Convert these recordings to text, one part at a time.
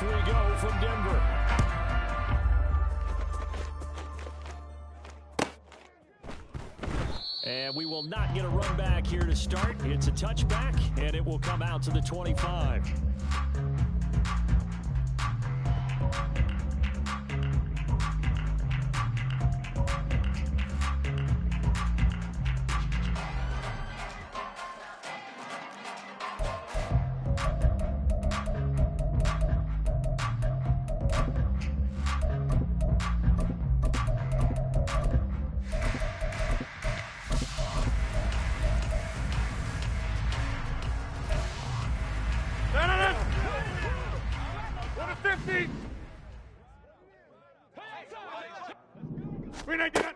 Off we go from Denver. And we will not get a run back here to start. It's a touchback, and it will come out to the 25.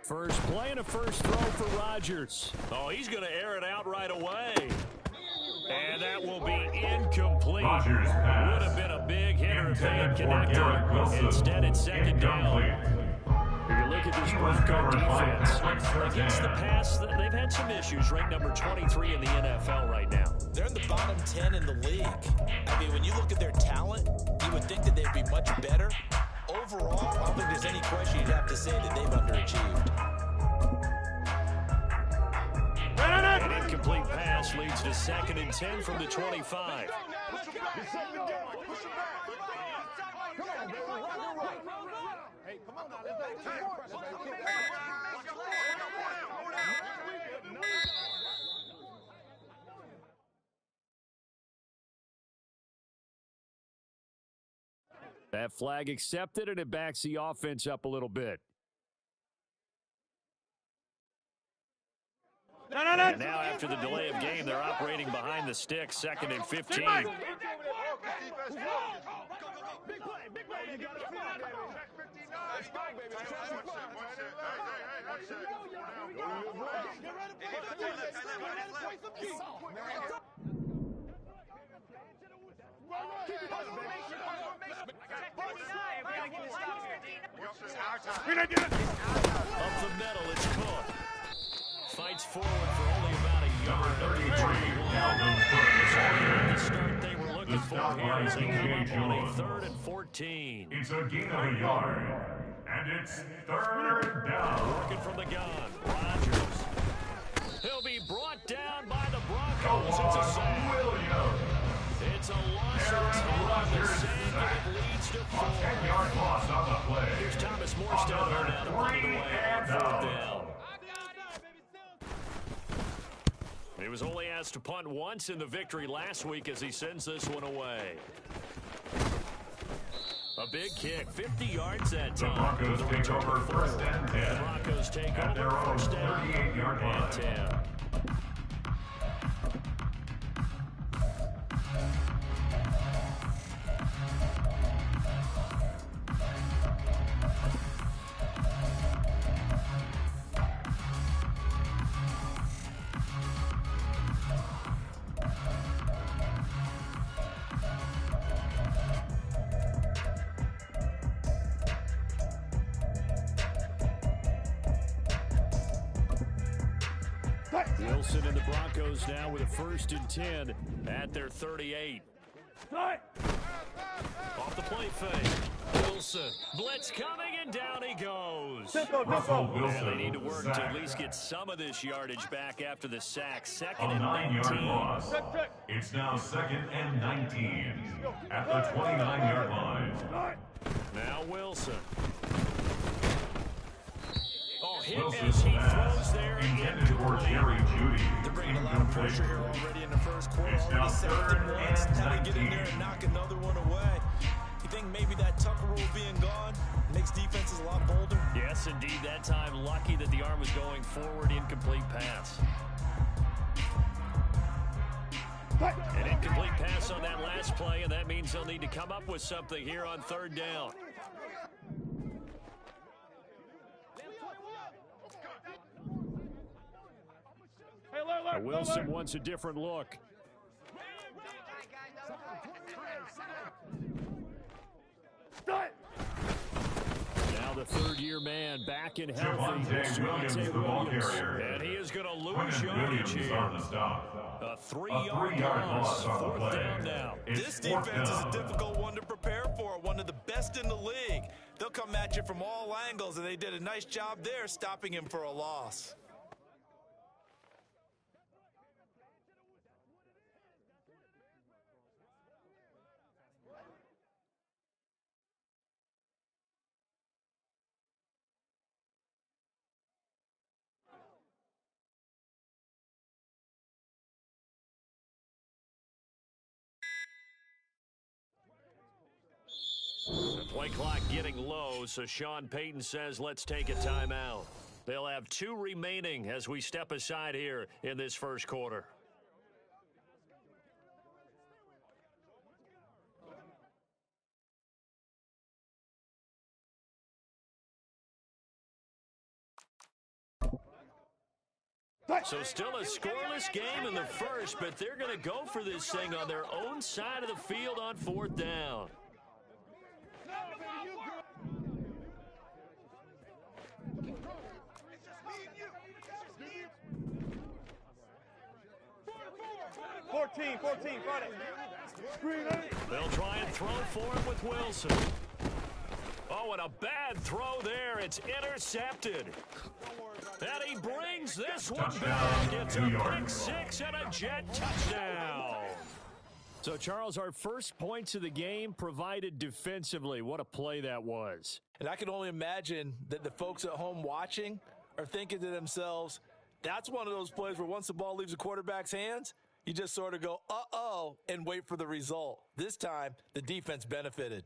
First play and a first throw for Rodgers. Oh, he's going to air it out right away. And that will be incomplete. Rodgers Would have been a big hitter if they had connected. Instead, it's second down. If you look at this Bronco defense, against the pass, they've had some issues. Ranked number 23 in the NFL right now. They're in the bottom 10 in the league. I mean, when you look at their talent, you would think that they'd be much better. Overall, I don't think there's any question you'd have to say that they've underachieved. An incomplete pass leads to 2nd and 10 from the 25. That flag accepted, and it backs the offense up a little bit. And now after the delay of game, they're operating behind the sticks, 2nd and 15. Big play, big play. You got it. Let's go, baby. Up the middle, it's Cook. Fights forward for only about a yard. Number 33, Dalvin Cook. The start they were looking for here as they come up on a 3rd and 14. It's a gain of a yard, and it's 3rd down. Working from the gun, Rodgers. He'll be brought down by the Broncos. It's a sack. Williams. It's a loss of 10 on the sack, and it leads to 4. 10-yard loss on the play. Here's Thomas Morstead there now to put it away on 4th down. He was only asked to punt once in the victory last week as he sends this one away. A big kick, 50 yards that time. The Broncos take over 1st and 10. The Broncos take At over their own 1st down 38-yard line. and 10. Wilson and the Broncos now with a 1st and 10 at their 38. Off the play fake. Wilson. Blitz coming, and down he goes. Russell Wilson. And they need to work to at least get some of this yardage back after the sack. 2nd A and 9-yard 19. loss. It's now 2nd and 19 at the 29-yard line. Now Wilson. Oh, hit Wilson's as he pass throws there. intended for Jerry Judy. They're bringing a lot of pressure here already in the first quarter. It's now Already 3rd second and and Now they get in there 19. and knock another one away. You think maybe that Tucker rule being gone makes defenses a lot bolder? Yes, indeed. That time, lucky that the arm was going forward. Incomplete pass. An incomplete pass on that last play, and that means they'll need to come up with something here on 3rd down. Wilson wants a different look. Now the third-year man back and healthy. Javonte Williams, the ball carrier. And he is going to lose Quentin yardage Williams here. on the stop. A three-yard loss. on the Fourth play. down now. This defense is a difficult one to prepare for, one of the best in the league. They'll come at you from all angles, and they did a nice job there stopping him for a loss. The play clock getting low, so Sean Payton says let's take a timeout. They'll have 2 remaining as we step aside here in this first quarter. So still a scoreless game in the first, but they're going to go for this thing on their own side of the field on 4th down. They'll try and throw for him with Wilson. Oh, and a bad throw there. It's intercepted. And he brings this one back. It's a pick 6 and a Jet touchdown. So, Charles, our first points of the game provided defensively. What a play that was. And I can only imagine that the folks at home watching are thinking to themselves, that's one of those plays where once the ball leaves the quarterback's hands, you just sort of go, uh-oh, and wait for the result. This time, the defense benefited.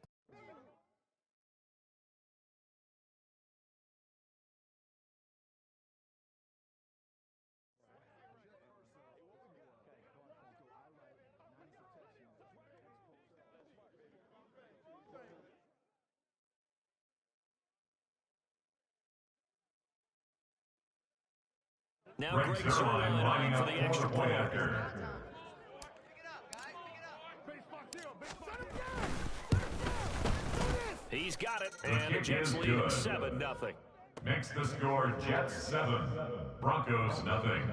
Now Greg Zuerlein lining up for the extra point. He's got it, and the Jets lead 7-0. Makes the score Jets 7, Broncos nothing.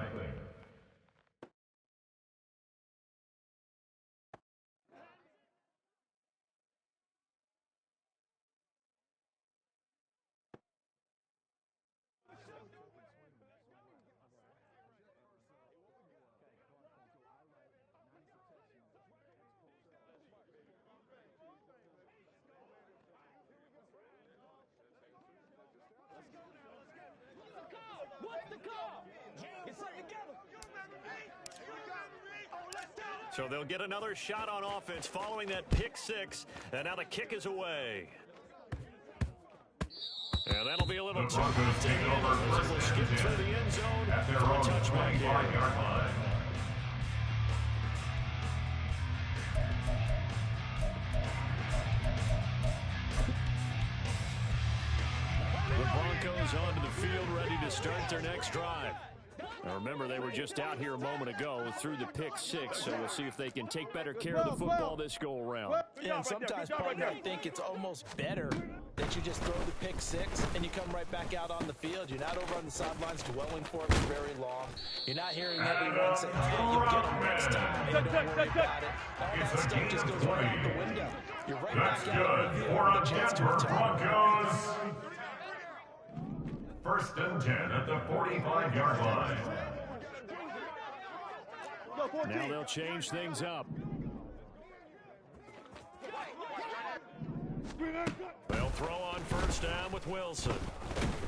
So they'll get another shot on offense following that pick 6, and now the kick is away. And that'll be a little The Broncos take over first and 10 through the end zone at their for a own touchback here. 25-yard line. The Broncos onto the field, ready to start their next drive. Now remember, they were just out here a moment ago through the pick 6, so we'll see if they can take better care of the football this go-around. And sometimes, partner, I think it's almost better that you just throw the pick 6 and you come right back out on the field. You're not over on the sidelines dwelling for it for very long. You're not hearing everyone say, hey, you'll get them next time. Maybe don't worry about it. All that stuff just goes right out the window. You're right That's back out on the good field for with the a chance to Denver return. Broncos. First and 10 at the 45-yard line. Now they'll change things up. They'll throw on first down with Wilson.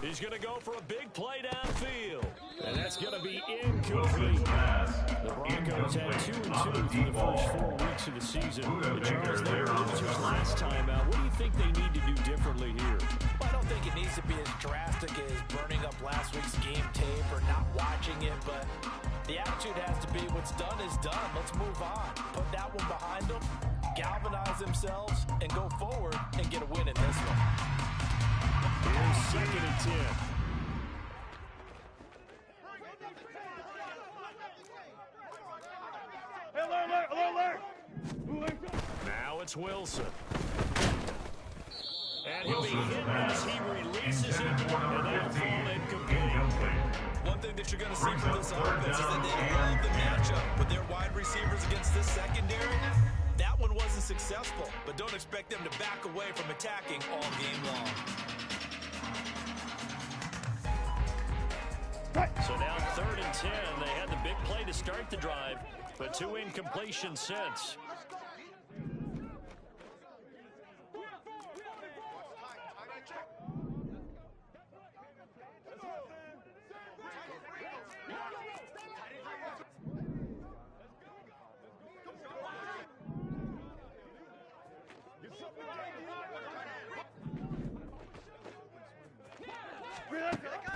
He's going to go for a big play downfield. And that's going to be incomplete. The Broncos had 2-2 through the first 4 weeks of the season. But Charles, they were losers last time out. What do you think they need to do differently here? Well, I don't think it needs to be as drastic as burning up last week's game tape or not watching it, but the attitude has to be what's done is done. Let's move on. Put that one behind them, galvanize themselves, and go forward and get a win in this one. Here's 2nd and 10. Now it's Wilson. And he'll be Wilson's hit pass. as he releases it, Intended for and number that'll 15. fall incomplete. Incomplete. One thing that you're going to see Brings from up this third offense is that down they and love the 10. matchup with their wide receivers against this secondary. That one wasn't successful, but don't expect them to back away from attacking all game long. So now 3rd and 10. They had the big play to start the drive, but 2 incompletions since.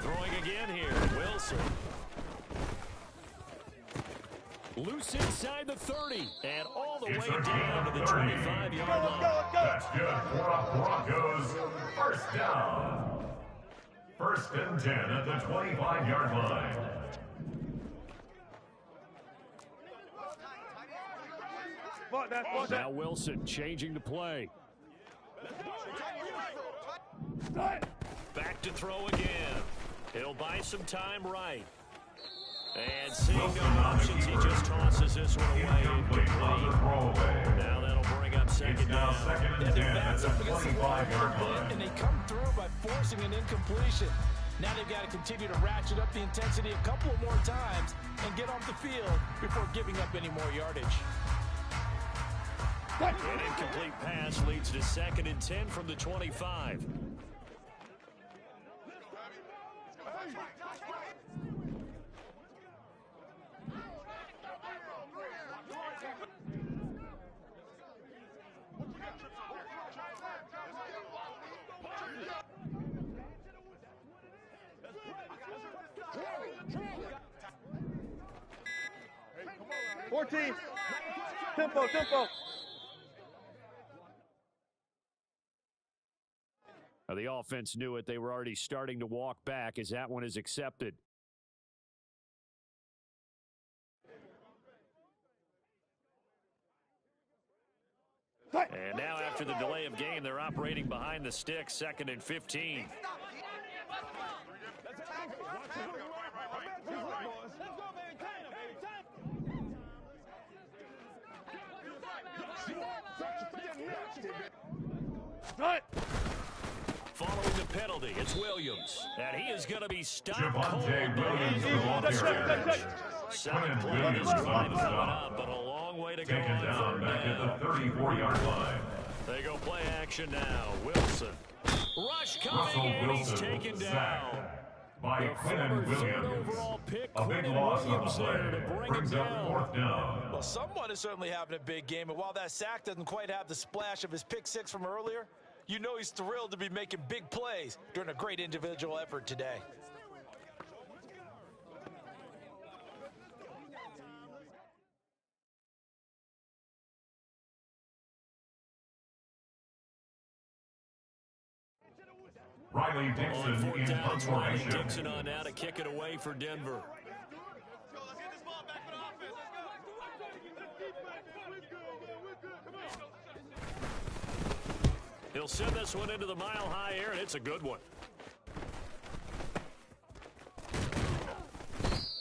Throwing again here, Wilson. Loose inside the 30, and all the way down to the 25-yard line. That's good for a Broncos first down. 1st and 10 at the 25-yard line. Now Wilson changing the play. Back to throw again. He'll buy some time right. And seeing no Wilson on the options, he keeper. just tosses this one away. Incomplete on the throwaway. Now that'll bring up It's second now down. 2nd Yeah, and their 10 at backs the up against the wall a 25-yard little bit, line. and they come through by forcing an incompletion. Now they've got to continue to ratchet up the intensity a couple of more times and get off the field before giving up any more yardage. An incomplete pass leads to 2nd and 10 from the 25. Tempo. The offense knew it. They were already starting to walk back as that one is accepted. And now after the delay of game, they're operating behind the sticks, 2nd and 15. Following the penalty, it's Williams. And he is going to be stopped cold. Javonte Williams with the carry. Second play of Williams this on drive the coming stop. up, but a long way to go Taken on down 3rd back at down. the 34-yard line. They go play action now. Wilson. Rush coming Russell in. He's Wilson taken down. sacked by The Quinnen former 3rd Williams. overall pick, A big Quinnen loss on the Williams there to play. bring Brings him up down. 4th down. Well, someone is certainly having a big game, and while that sack doesn't quite have the splash of his pick six from earlier, you know he's thrilled to be making big plays during a great individual effort today. Riley On Dixon 4th in down, it's Riley formation. Dixon on now to kick it away for Denver. He'll send this one into the mile-high air, and it's a good one.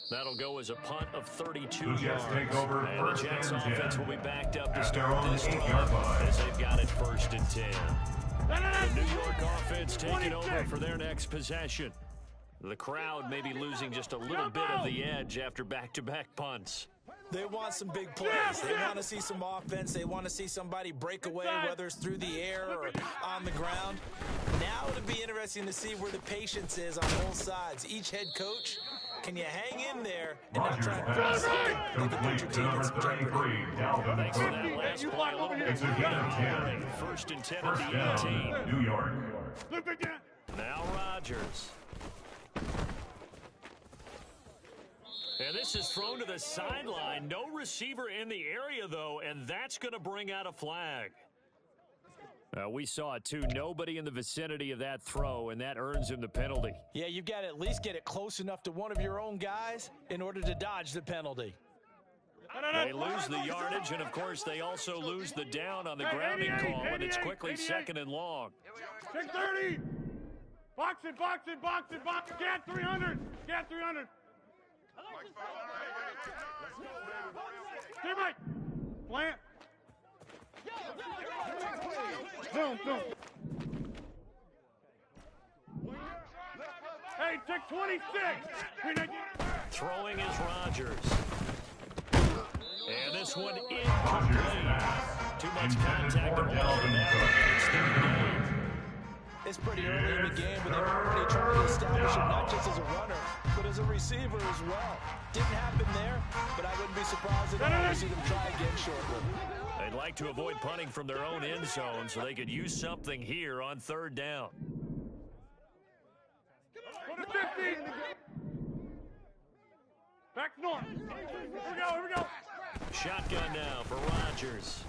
That'll go as a punt of 32 The Jets yards. take over And first the Jets and 10 offense will be backed up to at their start own this 8-yard drive line. as they've got it 1st and 10. The New York offense taking over for their next possession. The crowd may be losing just a little bit of the edge after back-to-back punts. They want some big plays. They want to see some offense. They want to see somebody break away, whether it's through the air or on the ground. Now it'll be interesting to see where the patience is on both sides. Each head coach, can you hang in there and not Rodgers try and pass force something that could put complete your to team in number some jeopardy? 33, Dalvin Thanks to Cook. that last play, a little more It's a gain of 10. 1st and 10 First at the down, 18. New York. Now Rodgers. And this is thrown to the sideline. No receiver in the area, though, and that's going to bring out a flag. We saw it, too. Nobody in the vicinity of that throw, and that earns him the penalty. Yeah, you've got to at least get it close enough to one of your own guys in order to dodge the penalty. They lose the yardage, and, of course, they also lose the down on the grounding call, and it's quickly 2nd and long. 630. Box it, box it, box it, box it. Get 300. Get 300. Stay right. Plant. Boom, boom. Hey, 626. Throwing is Rodgers. And this one incomplete. Too much contact to hold. It's pretty early in the game, but they're already trying to establish him not just as a runner, but as a receiver as well. Didn't happen there, but I wouldn't be surprised at all to see them try again shortly. They'd like to avoid punting from their own end zone so they could use something here on 3rd down. Go to 50. Back north. Here we go. Shotgun now for Rodgers.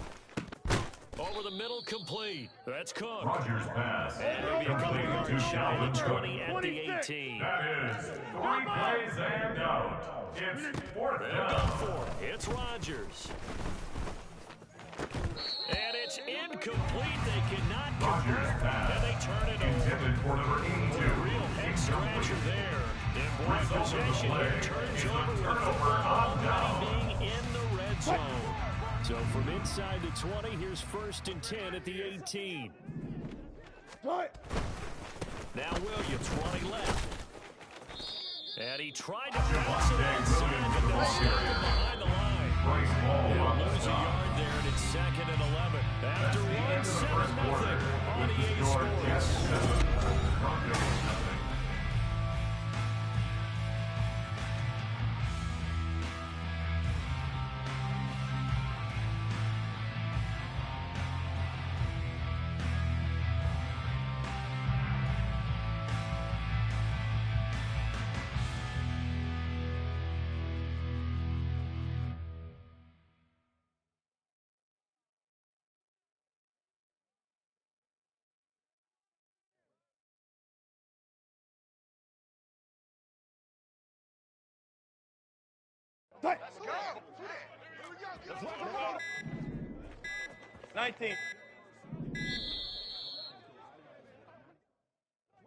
Over the middle, complete. That's Cook. Rodgers pass. And it'll be a couple yards shy of the 20 at the 18. That is 3 plays and out. It's 4th They'll down. go for it. It's Rodgers. And it's incomplete. They cannot convert. And they turn it over. Intended for number 82. Real head-scratcher there. And boy, possession here turns over with football already being in the red zone. So from inside the 20, here's 1st and 10 at the 18. Now Williams running left. And he tried to pass it outside, but no circle behind the line. They'll lose a yard there, and it's 2nd and 11. After one, 7-0 on EA Sports. Let's go. 19.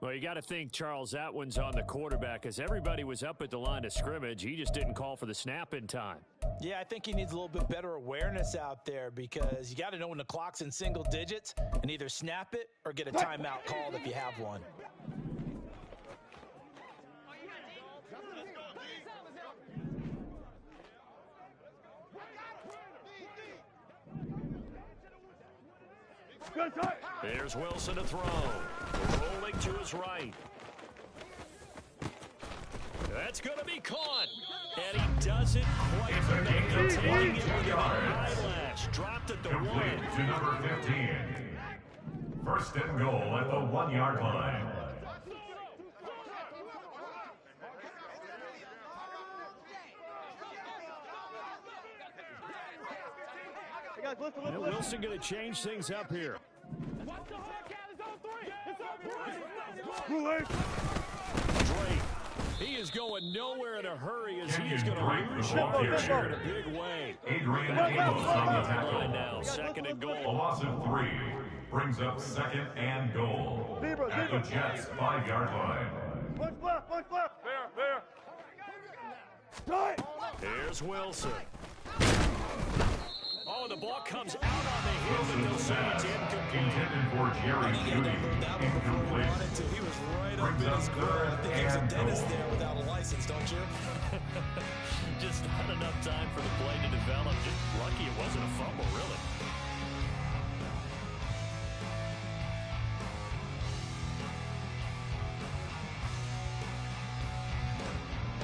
Well, you got to think Charles Atwin's on the quarterback as everybody was up at the line of scrimmage. He just didn't call for the snap in time. Yeah, I think he needs a little bit better awareness out there because you got to know when the clock's in single digits and either snap it or get a timeout called if you have one. There's Wilson to throw. Rolling to his right. That's going to be caught. And he doesn't quite make it. Taking it with an eyelash. Dropped at the 1. Complete to number 15. 1st and goal at the 1-yard line. And Wilson going to change things up here. Drake. He is going nowhere in a hurry as he is going to lose yardage here in a big way. Adrian Amos on the tackle. Now, 2nd and A goal. loss of 3 brings up 2nd and goal at the Jets' 5-yard line. Punch left. There. Here's Wilson. Oh, the ball comes out on the hit, but they'll say it's incomplete. Intended for Jerry Jeudy. Incomplete. He was right up Brings in up his square. I 3rd think there's a and dentist goal. there without a license, don't you? Just not enough time for the play to develop. Just lucky it wasn't a fumble, really.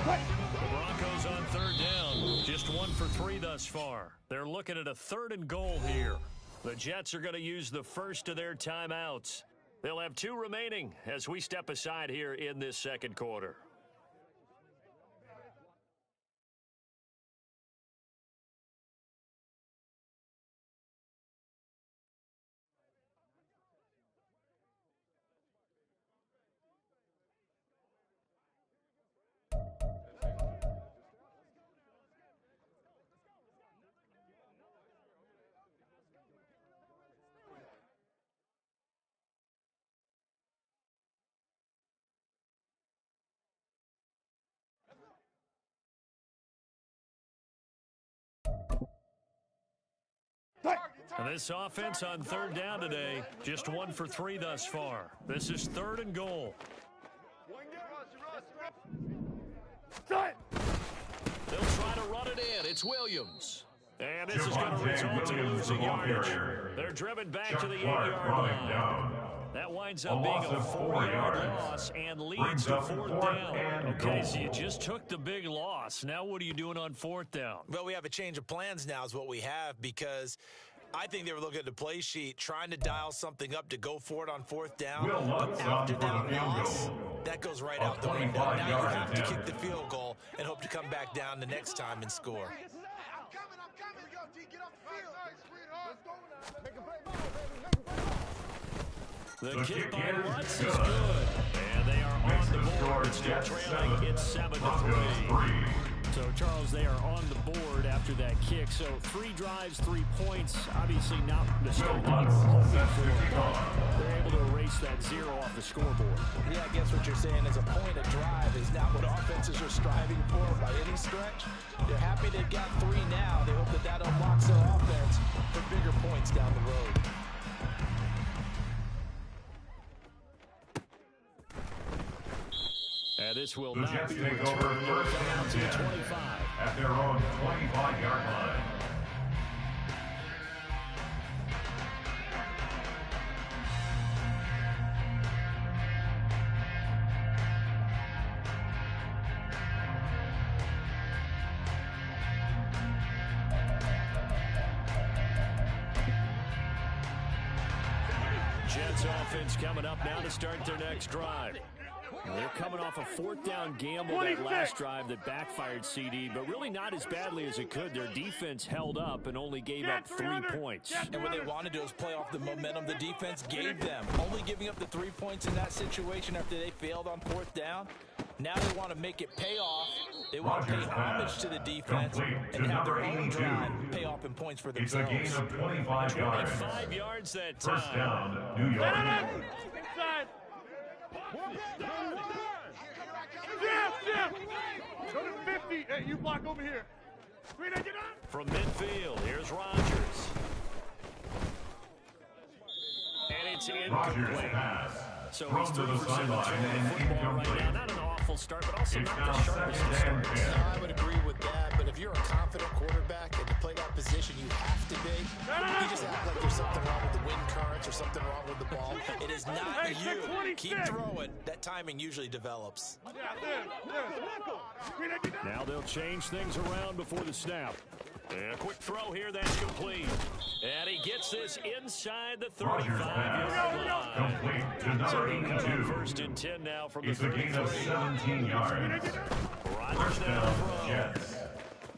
The Broncos on 3rd down. Just 1 for 3 thus far. They're looking at a 3rd and goal here. The Jets are going to use the first of their timeouts. They'll have 2 remaining as we step aside here in this 2nd quarter. And this offense on third down today, just 1 for 3 thus far. This is 3rd and goal. They'll try to run it in. It's Williams. And this is going to result in losing yardage. They're driven back to the 8-yard line. That winds up being a 4-yard loss and leads to 4th down. Okay, so you just took the big loss. Now what are you doing on 4th down? Well, we have a change of plans now is what we have, because I think they were looking at the play sheet, trying to dial something up to go for it on 4th down. But after that loss, that goes right out the window. Now you have to kick the field goal and hope to come back down the next time and score. The kick by Lutz is good. And they are on the board. Still trailing. It's 7-3. So, Charles, they are on the board after that kick. So, 3 drives, 3 points. Obviously not the start that you were hoping for. They're able to erase that 0 off the scoreboard. Yeah, I guess what you're saying is a point of drive is not what offenses are striving for by any stretch. They're happy they've got 3 now. They hope that unlocks their offense for bigger points down the road. This will not be take over first down to the 25. At their own 25-yard line. Jets offense coming up now to start their next drive. They're coming off a 4th down gamble that last drive that backfired, CD, but really not as badly as it could. Their defense held up and only gave up 3 points. And what they wanted to do is play off the momentum the defense gave them. Only giving up the 3 points in that situation after they failed on 4th down. Now they want to make it pay off. They want to pay homage to the defense and have their own drive pay off in points for themselves. It's a gain of 25 yards. 25 yards that time. First down, New York. Inside. Jim! Go to 50. Hey, you block over here. From midfield, here's Rodgers. And it's incomplete. So he's 3 for 17 on the football right now. Not an awful start, but also not the sharpest of starts. I would agree with that, but if you're a confident quarterback and to play that position, you have to be. You just act like there's something wrong with the wind currents or something wrong with the ball. It is not you. Keep throwing. That timing usually develops. Now they'll change things around before the snap. And a quick throw here, that's complete. And he gets this inside the 35-yard line. Complete to number 82. 1st and 10 now from It's the a gain of 17 yards. Rodgers First now down, throw. Jets.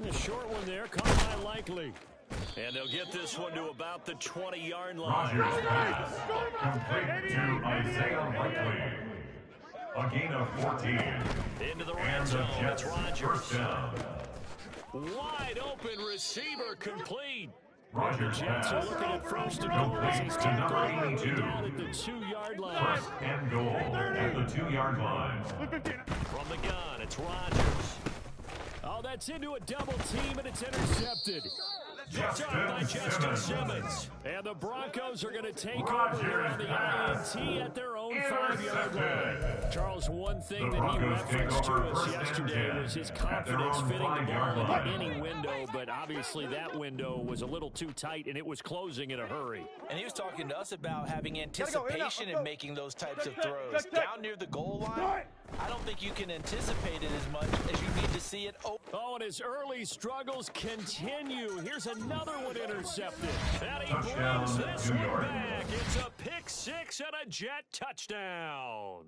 A short one there, caught by Likely. And they'll get this one to about the 20-yard line. Rodgers pass. Complete to Isaiah Likely. A gain of 14. Into the red And the zone, Jets it's Rodgers. first down. Wide open receiver complete. Rodgers Jets are pass. looking at 1st and goal as he's Complete to number tackled 82. down at the 2-yard line. First and goal at the 2-yard line. From the gun, it's Rodgers. Oh, that's into a double team, and it's intercepted. Picked up by Justin Simmons. And the Broncos are going to take over here on the INT at their own 5-yard line. Charles, one thing that he referenced to us yesterday was his confidence fitting the ball into any window, but obviously that window was a little too tight, and it was closing in a hurry. And he was talking to us about having anticipation in making those types of throws. Down near the goal line, I don't think you can anticipate it as much as you need to see it open. Oh, and his early struggles continue. Here's another one intercepted. And he brings this one back. It's a pick 6 and a Jet touchdown.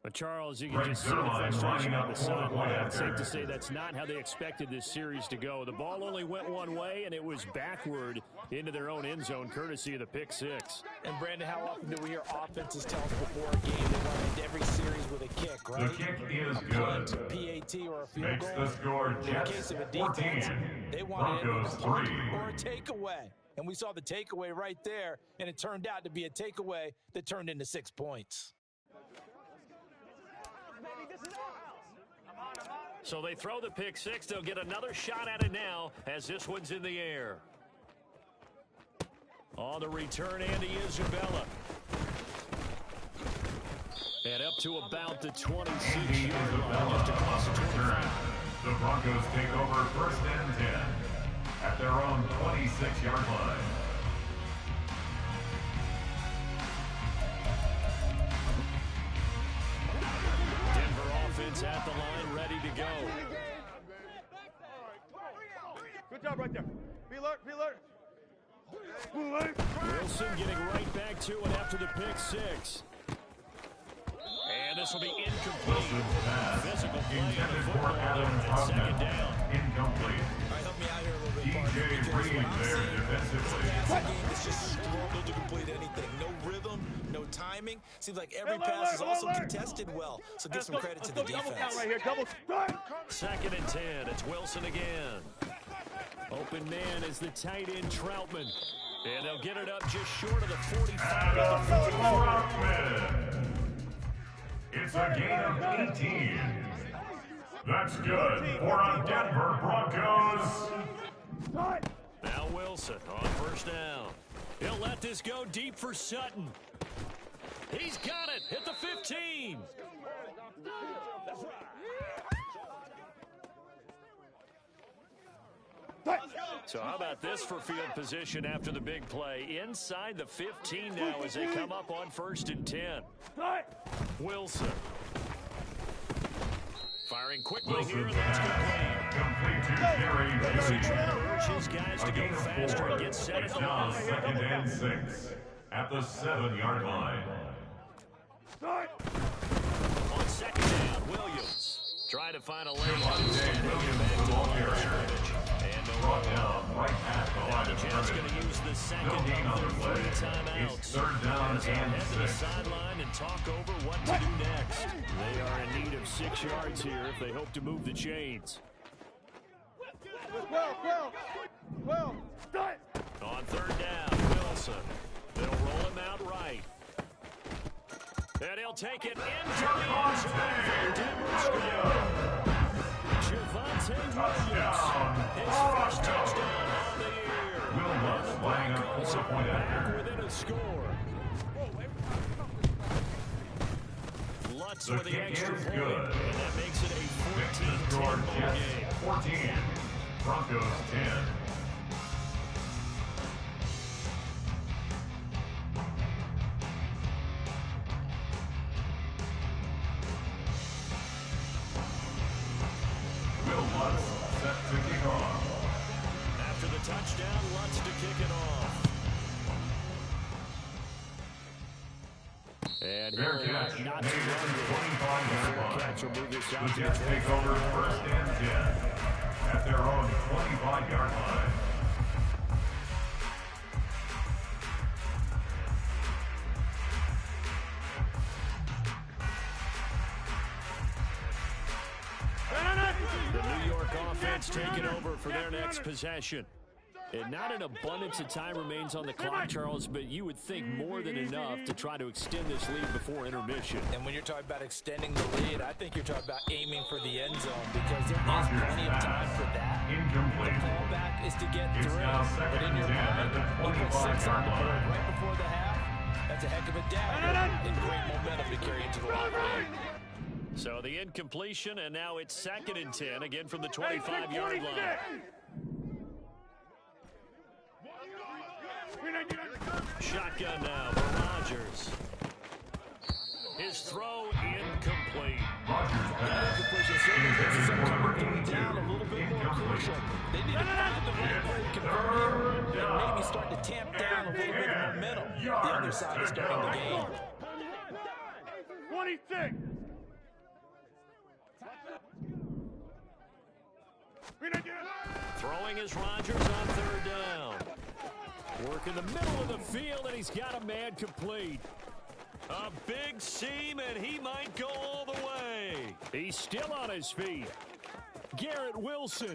But Charles, you can just see the frustration on the sideline. It's safe to say that's not how they expected this series to go. The ball only went one way, and it was backward into their own end zone, courtesy of the pick 6. And Brandon, how often do we hear offenses tell us before a game they want to end every series with a kick, right? The kick is a good. punt, PAT, or a field Makes goal. the score In the Jets case of a defense, 14. they want to end with a Broncos punt 3. or a takeaway. And we saw the takeaway right there, and it turned out to be a takeaway that turned into 6 points. So they throw the pick 6. They'll get another shot at it now as this one's in the air. On the return, Andy Isabella. And up to about the 26-yard line, just across the 25. The Broncos take over first and 10 at their own 26-yard line. Denver offense at the line, ready to go. Good job right there. Be alert, be alert. Wilson getting right back to it after the pick six. And this will be incomplete. Wilson's pass Physical play on intended the for football Adam at second Troutman. down. Incomplete. All right, help me out here a little bit, DJ partner, because Reed what I'm there seeing defensively. is a passing game that's just struggled to complete anything. No rhythm, no timing. Seems like every pass is also contested well. So give some credit to the Double count defense. right here. Double. Second and 10. It's Wilson again. Open man is the tight end Troutman. And they'll get it up just short of the 45. Adam Troutman. It's a gain of 18. That's good for a Denver Broncos. Now Wilson on first down. He'll let this go deep for Sutton. He's got it at the 15. So how about this for field position after the big play? Inside the 15 now as they come up on first and 10. Wilson. Firing quickly here, and that's complete. Complete to Gary Wilson Judy. trying to urge his guys to A go gain of faster 4. and get set at It's the now line. second and 6 at the 7-yard line. On second down, Williams trying to find a lane. Javonte Williams, the ball carrier. And no Brought down right at the Now line the of Jets going to scrimmage. use the second No gain on the of play. their 3 It's timeouts. third down As they and head to the 6. sideline and talk over what to do next. They are in need of 6 yards here if they hope to move the chains. Well. On third down, Wilson. They'll roll him out right. And he'll take it into the end zone for Denver score. Javonte Williams, his first touchdown on the year. Wilmots And the laying a Broncos 4-point are back after. within a score. Lutz The with the kick extra is point, good. and that makes it a The score 14-10 ball Jets game. 14. Broncos 10. Will Lutz set to kick off. After the touchdown, Lutz to kick it off. And Fair he'll catch elect made not at to run the with it. 25-yard Fair line. catch will move this out The to the Jets take over 25. first and 10 at their own 25-yard line. The New York offense taking over for their next possession. And not an abundance of time remains on the clock, Charles, but you would think more than enough to try to extend this lead before intermission. And when you're talking about extending the lead, I think you're talking about aiming for the end zone because there is plenty of time for that. Incomplete. The fallback is to get It's through. now But second in your and 10 at mind, the you put 6 on 25-yard the board line. right before the half. That's a heck of a dagger and great momentum to carry into the locker room. So the incompletion, and now it's second and 10, again from the 25-yard line. Shotgun now for Rodgers. His throw incomplete. Rodgers pass This is intended for number coming down a 82. little bit more Incomplete. crucial. They need to find the right way to convert here and maybe start to tamp down a little bit of momentum. The other side is starting to gain. 26. Throwing is Rodgers on third down. Work in the middle of the field, and he's got a man complete. A big seam, and he might go all the way. He's still on his feet. Garrett Wilson.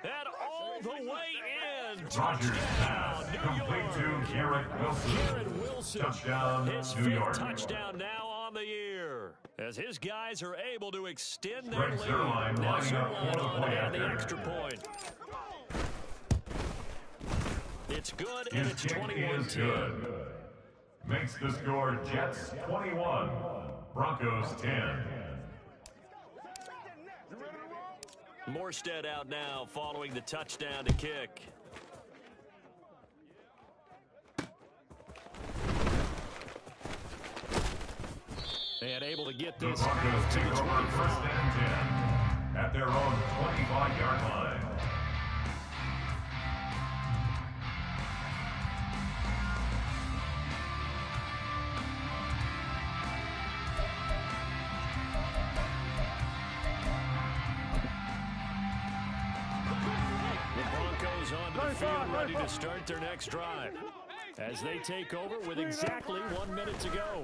And all the way in. Rodgers Touchdown, pass New complete York. to Garrett Wilson. Garrett Wilson. Touchdown, His New fifth York. touchdown now on the year. As his guys are able to extend their Brent lead. Zerline Now lining up Zerline for the on point and the after. extra point. It's good, and it's His kick is 21-10. good. Makes the score Jets 21, Broncos 10. Morstead out now following the touchdown to kick. And able to get The this Broncos out to take the over 25. first and 10 at their own 25-yard line. The Broncos onto the field, ready to start their next drive as they take over with exactly 1 minute to go.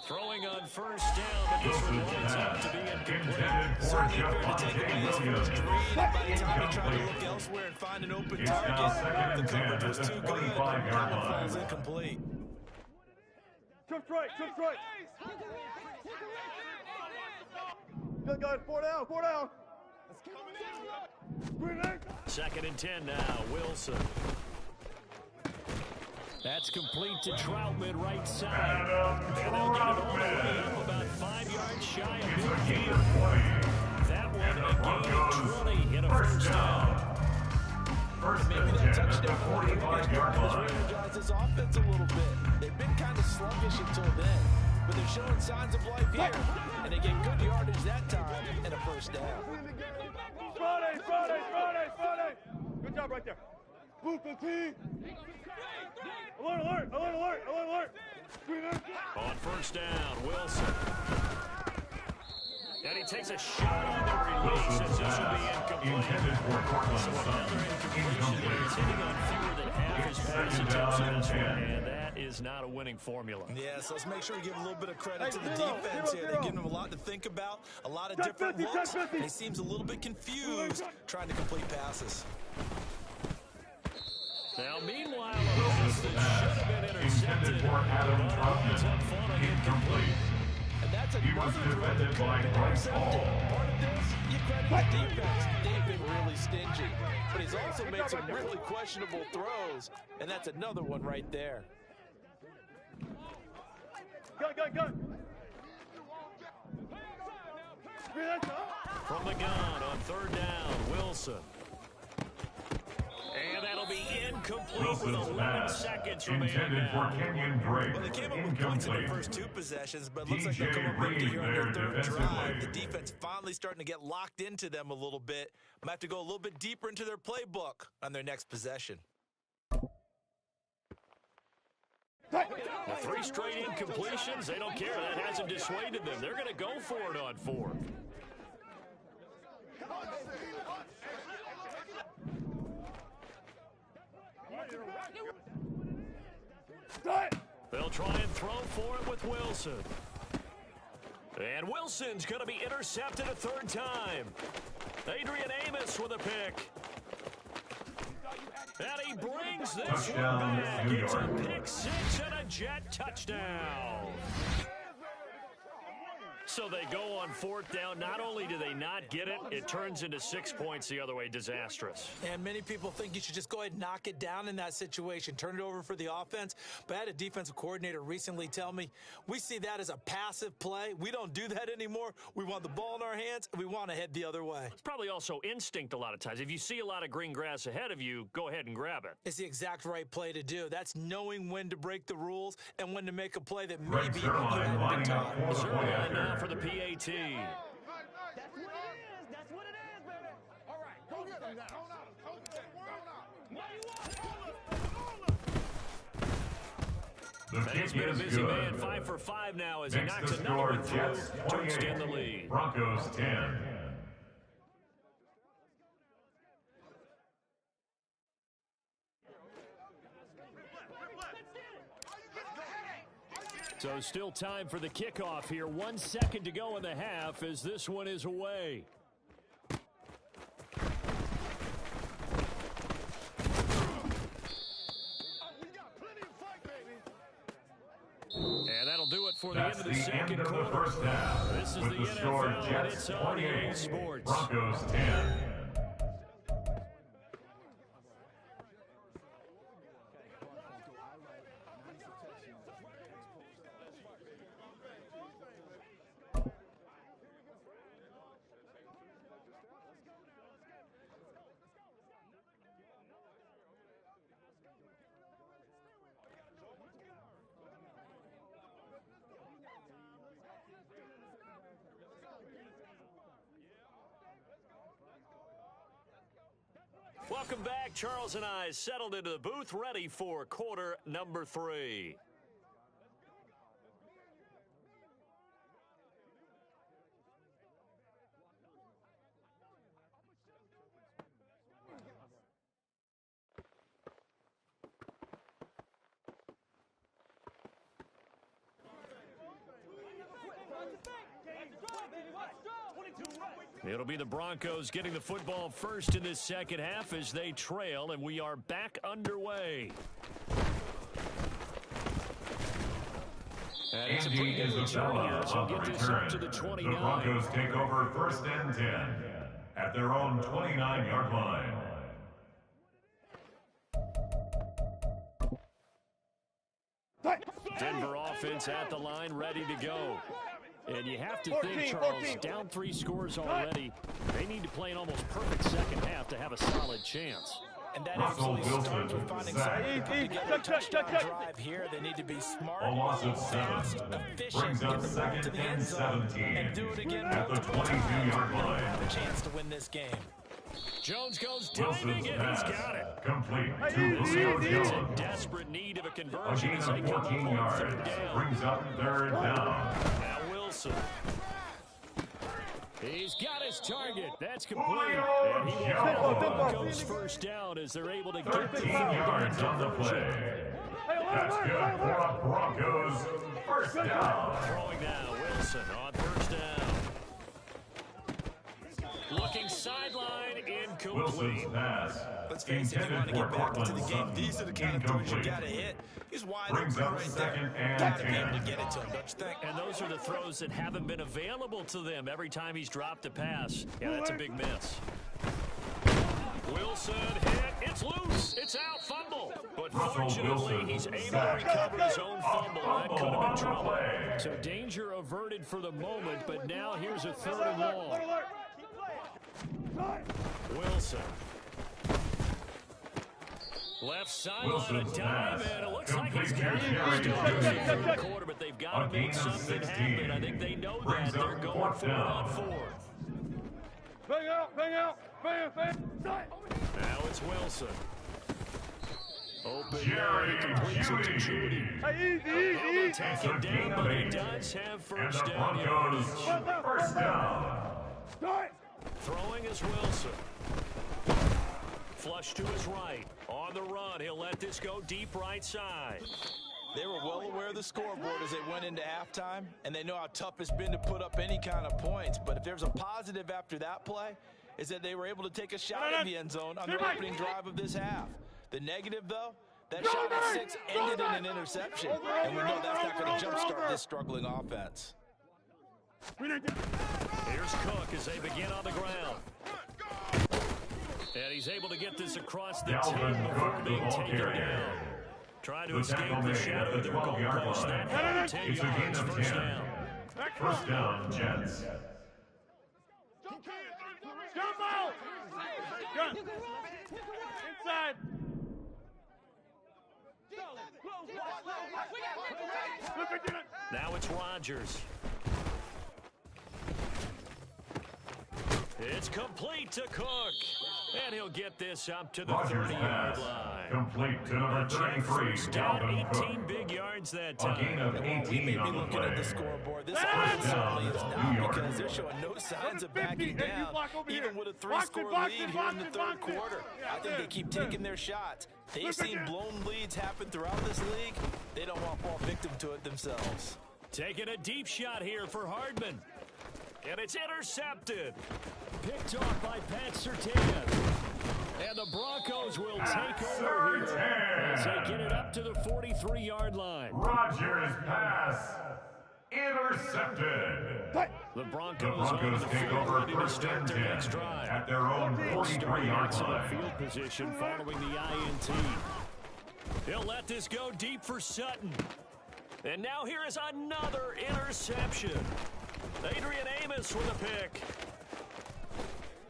Throwing on first down, but this one winds up to be incomplete. Intended for Certainly fair to take away his Javonte first Williams. read, and by the time he tried to look elsewhere and find an open It's now target, second the and 10 coverage was at the too good, 25-yard and it line. falls incomplete. Trip straight, trip straight. Good, good. Four down, four down. Second and 10 now, Wilson. That's complete to Troutman, right side. And they'll get it all the way up about 5 yards shy of It's a midfield. gain of 20. That one And the a gain Broncos of 20 and a first down. First Maybe and that 10 at the touchdown 45-yard has line. re-energized this offense a little bit. They've been kind of sluggish until then, but they're showing signs of life here, and they get good yardage that time and a first down. Friday, Friday, Friday, Friday. Good job right there. Blue 15. Alert, alert, alert, alert, alert, alert. On first down, Wilson. And he takes a shot on the release as this will be incomplete. Intended for Cortland So another Sutton. incompletion there. It's hitting on fewer than half his pass Second attempts down and elsewhere, 10. and that is not a winning formula. Yeah, so let's make sure we give a little bit of credit to the Hey, zero, defense zero, here. zero. They give them a lot to think about, a lot of 10, different 50, looks, 10, 50. and he seems a little bit confused trying to complete passes. Now, meanwhile, a pass that should have been intercepted. Intended for Adam but ends up Troutman. falling Incomplete. And that's He was another throw that defended could by have been Bryce intercepted. Hall. Part of this, you credit the defense. They've been really stingy. But he's also made some really questionable throws, and that's another one right there. Gun, gun, gun. From the gun on third down, Wilson. And that'll be incomplete with Wilson's 11 pass. seconds remaining Intended for now. Kenyon Drake. Well, they came up with points in their Incomplete. first two possessions, but it looks like DJ they'll come up empty Reed here on their there third defensively. drive. The defense finally starting to get locked into them a little bit. Might have to go a little bit deeper into their playbook on their next possession. The 3 straight incompletions, they don't care. That hasn't dissuaded them. They're going to go for it on fourth. They'll try and throw for it with Wilson. And Wilson's going to be intercepted a third time. Adrian Amos with a pick. And he brings this Touchdown, one back. New It's a York. pick six and a Jet touchdown. So they go on fourth down. Not only do they not get it, it turns into 6 points the other way. Disastrous. And many people think you should just go ahead and knock it down in that situation, turn it over for the offense. But I had a defensive coordinator recently tell me, we see that as a passive play. We don't do that anymore. We want the ball in our hands, and we want to head the other way. It's probably also instinct a lot of times. If you see a lot of green grass ahead of you, go ahead and grab it. It's the exact right play to do. That's knowing when to break the rules and when to make a play that Greg maybe you Zerline hadn't been lining taught. up for the Zerline play now after. for the PAT. That's what it is. That's what it is, baby. All right, go get him now. The And he's kick been a is busy man, good. 5 for 5 now as he Makes knocks the another score one through Jets to extend the 28, lead. Broncos 10. So still time for the kickoff here. 1 second to go in the half as this one is away. And that'll do it for the end That's of the the end second of the quarter. first half. This is With the the score NFL, and Jets it's on EA 28, Sports. Broncos 10. Welcome back. Charles and I settled into the booth, ready for quarter number 3. It'll be the Broncos getting the football first in this second half as they trail, and we are back underway. And it's a pretty good return here, so get this up to the 29. The Broncos take over first and 10 at their own 29-yard line. Denver offense at the line, ready to go. And you have to think, Charles, down 3 scores already. They need to play an almost perfect second half to have a solid chance. And that absolutely starts with finding somebody to put together a touchdown drive here. They need to be smart, fast, efficient, brings get up the ball to the end zone, 17 and do it again at the multiple 22-yard line. Have a chance to win this game. Jones goes diving, and he's got it. Complete to Julio It's Jones. in desperate need of a A conversion gain as they of come up 14 on yards. 3rd down. Brings up 3rd down. Now Wilson. He's got his target. That's complete. Julio And he will Jones. have the Broncos first down as they're able to get the 13 field yards goal on the conversion. play. That's good for a Broncos first down. Throwing now, Wilson on first down. Looking sideline, incomplete. Wilson's pass. Let's face it, if you want to get back into the game, these are the kind of throws you Incomplete. got to hit. He's wide Brings open up right second there. and Got to be 10. able to get it to him, don't you think? And those are the throws that haven't been available to them every time he's dropped a pass. Yeah, that's a big miss. Wilson hit. It's loose. It's out. Fumble. But Russell fortunately, Wilson he's able to sacked. recover his own fumble. That could have on been the trouble. play. So danger averted for the moment, but now here's a 3rd and long. Wilson. Left sideline, a Wilson's dive, pass. and it looks like he's Complete got to it. Jerry Still Jeudy. in the third quarter, but they've got A to make gain of something 16. happen. I think they know Brings that. up They're going 4th for it down. on 4th. Bang out, bang out, bang, bang. Now it's Wilson. Open Jerry man, completes it to Jeudy. Judy. Hey, easy, Able to easy. take It's a it gain down, of but he 8. does have And first the down Broncos yardage. first down. Throwing is Wilson. Flush to his right. On the run, he'll let this go deep right side. They were well aware of the scoreboard as they went into halftime, and they know how tough it's been to put up any kind of points. But if there's a positive after that play, is that they were able to take a shot in the end zone on their opening drive of this half. The negative, though, that shot at 6 ended in an interception, and we know that's not going to jumpstart this struggling offense. Here's Cook as they begin on the ground. And he's able to get this across the Dalvin 10 before Cook, the being ball taken carrier. down. Trying to The escape tackle the made shadow at of the their 12-yard goalpost. line. That had 10 It's a gain yards, of first 10. down. First down, Jets. Jump out. Gun. Inside. Now it's Rodgers. It's complete to Cook. And he'll get this up to the Rodgers 30-yard pass. line. Complete to number 33, First down, Dalvin 18 Cook. big yards that A gain time. of We may 18 be on the looking at play. the scoreboard. This First offense certainly down, is New not York. because they're showing no signs of backing Hey, you down, block over even here. with a Box it, 3-score box lead it, here in box the it, third box it. quarter. Yeah, I think they keep taking their shots. They've seen blown leads happen throughout this league. They don't want to fall victim to it themselves. Taking a deep shot here for Hardman. And it's intercepted. Picked off by Pat Surtain. And the Broncos will take over here as they get it up to the 43-yard line. Rodgers pass. Intercepted. The The Broncos on Broncos the take field, over ready to first start and their 10 next drive. at their own Starting 43-yard excellent line. field position following the INT. He'll let this go deep for Sutton. And now here is another interception. Adrian Amos with a pick.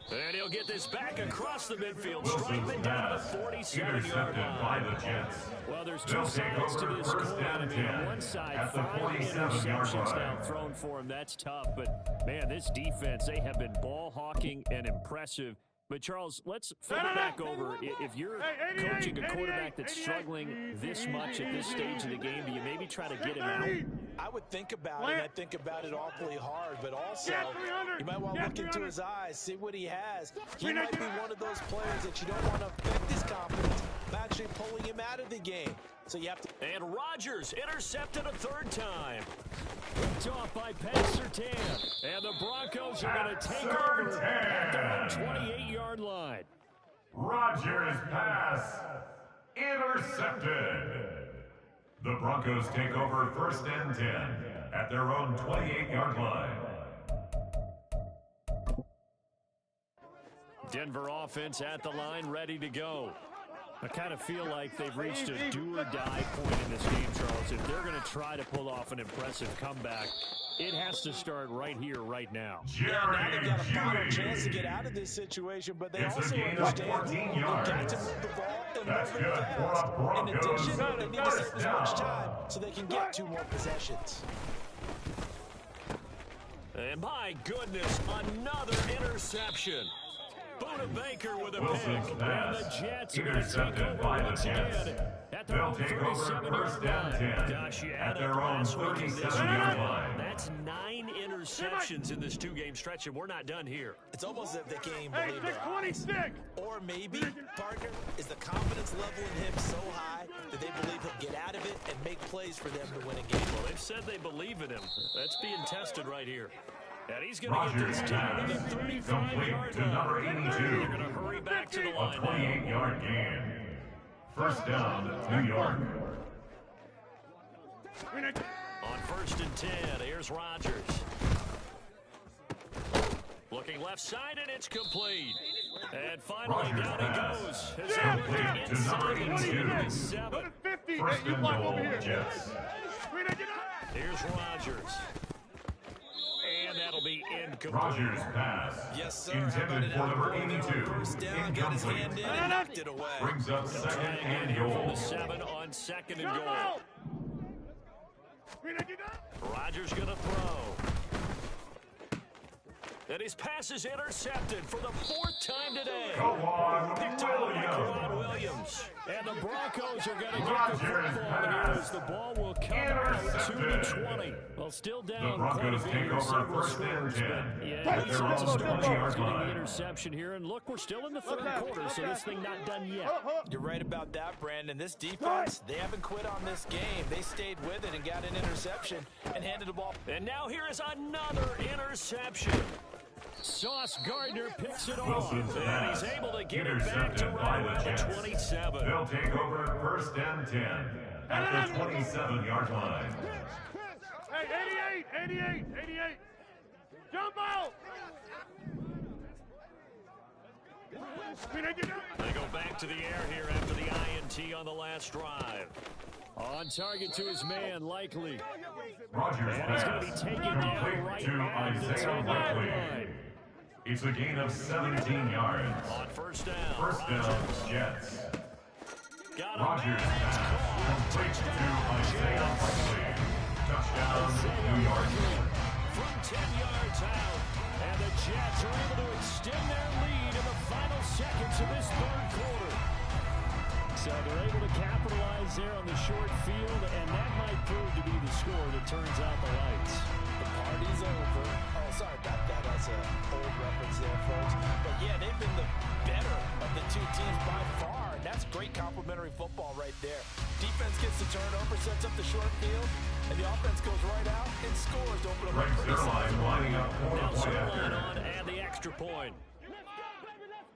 And he'll get this back across the midfield. Striking Wilson's it down to pass. the 47-yard Intercepted by line. the Jets. Well, there's They'll two take sides to over this first coin. I and mean, on 10 one side, at the 5 47-yard interceptions now line. thrown for him. That's tough. But, man, this defense, they have been ball hawking and impressive. But, Charles, let's flip it back over. If you're coaching a quarterback that's struggling this much at this stage of the game, do you maybe try to get him out? I would think about it. I think about it awfully hard, but also you might want to look into his eyes, see what he has. He might be one of those players that you don't want to affect his confidence by actually pulling him out of the game. So you have to. And Rodgers intercepted a third time. Picked off by Pat Surtain. And the Broncos are going to take over at their own 28-yard line. Rodgers pass intercepted. The Broncos take over 1st and 10 at their own 28-yard line. Denver offense at the line, ready to go. I kind of feel like they've reached a do-or-die point in this game, Charles. If they're going to try to pull off an impressive comeback, it has to start right here, right now. Now they've got a final chance to get out of this situation, but they also understand they've got to move the ball and move it fast. In addition, they need to save as much time so they can get 2 more possessions. And my goodness, another interception. Buda Baker with a pick. And the Jets are going to take over once again at their own 37-yard line. Gosh, you had up last week in this week. That's 9 interceptions in this 2-game stretch, and we're not done here. It's almost as if they can't even believe their eyes. Or maybe, partner, is the confidence level in him so high that they believe he'll get out of it and make plays for them to win a game. Well, they've said they believe in him. That's being tested right here. And he's going to get this team to the 35-yard line. They're going to hurry back to the line. A 28-yard gain. 1st down, New York. On 1st and 10, here's Rodgers. Looking left side, and it's complete. And finally, down he goes. Complete to number 82. 7. 50. First You and block goal, over here. Jets. Here's Rodgers. And that'll be incomplete. Rodgers pass. Yes, sir. Intended for number 82. First down, got his hand in and knocked it away. Brings up 2nd and From goal. the 7 on 2nd and goal. Rodgers going to throw. And his pass is intercepted for the 4th time today. Go on, Picked off by Kwan Williams. Williams. And the Broncos are going to get the football here as the ball will come out 2-20. Well, still down. The Broncos take over 1st and 10. Yeah, At their own 20-yard line. Interception here, and look, we're still in the 3rd quarter, so this thing not done yet. You're right about that, Brandon. This defense, they haven't quit on this game. They stayed with it and got an interception and handed the ball. And now here is another interception. Sauce Gardner picks it off, Wilson's and pass he's able to get it back to intercepted right by around the the Jets. 27. They'll take over 1st and 10 at the 27-yard line. Hey, 88. Jump out. They go back to the air here after the INT on the last drive. On target to his man, Likely. Rodgers And he's going to pass be taken down right to at the Isaiah 10-yard Likely. line. It's a gain of 17 yards. On 1st down, First down, Jets. got him. Rodgers pass complete to Isaiah Likely. Touchdown, New York. From 10 yards out. And the Jets are able to extend their lead in the final seconds of this 3rd quarter. So they're able to capitalize there on the short field, and that might prove to be the score that turns out the lights. The party's over. Oh, sorry about that. That's an old reference there, folks. But, yeah, they've been the better of the 2 teams by far. And that's great complementary football right there. Defense gets the turnover, sets up the short field, and the offense goes right out and scores to open up a Greg pretty Zerline lining up for the Now point Zerline after. on and the extra point.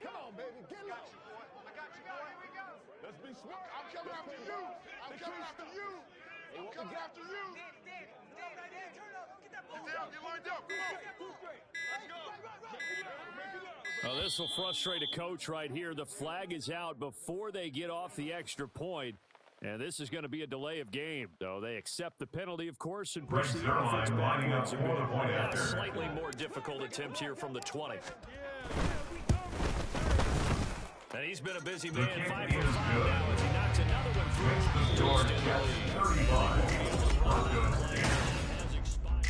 Come on, baby. Get it. I got you, boy. Here we go. Let's be smart. I'm coming after you. I'm coming after you. I'm coming after you. Get down. Get lined up. Come on. Let's go. Well, this will frustrate a coach right here. The flag is out before they get off the extra point. And this is going to be a delay of game. So they accept the penalty, of course, and push Greg the offense Zerline lining up backwards. for the point A after. slightly more difficult attempt here from the 20. And he's been a busy man, kick 5 is for 5 good. now as he knocks another one Makes through. the score Extend the Jets lead. 35. Broncos 10. Has expired.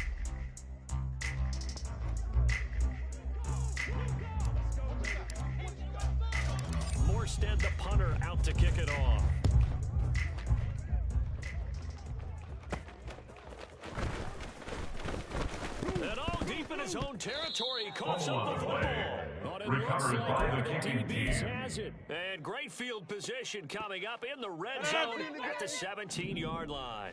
it off. And all deep in his own territory, he coughs up the football. But it looks Recovered like by one the of the kicking DBs team. has it. And great field position coming up in the red zone at the 17-yard line.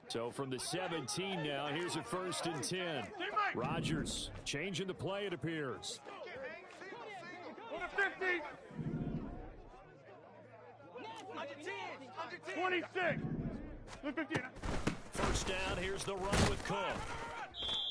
So from the 17 now, here's a 1st and 10. Rodgers changing the play, it appears. On the 50. 26. 15. First down, here's the run with Cook.